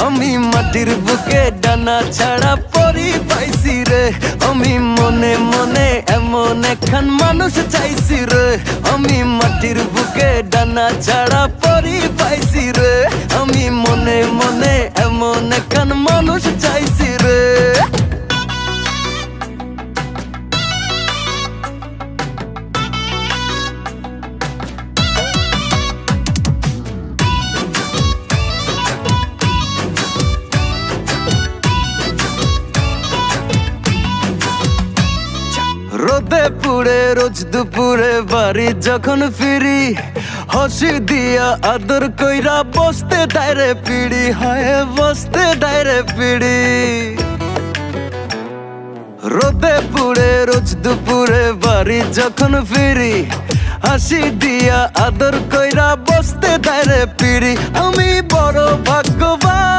আমি মাটির বুকে ডানা ছাড়া পরি পাইছি রে। আমি মনে মনে এমন একখান মানুষ চাইছি রে। আমি মাটির বুকে ডানা ছাড়া পরি পাইছি রে। আমি মনে মনে এমন একখান মানুষ চাইছি রে। রোদে পুড়ে রোজ দুপুরে বাড়ি যখন ফিরি, হাসি দিয়া আদর কইরা বসতে ডাইরে পিড়ি, হয় বসতে ডাইরে পিড়ি। রোদে পুড়ে রোজ দুপুরে বাড়ি যখন ফিরি, হাসি দিয়া আদর কইরা বসতে ডাইরে পিড়ি। আমি বড় ভাগ্যবান।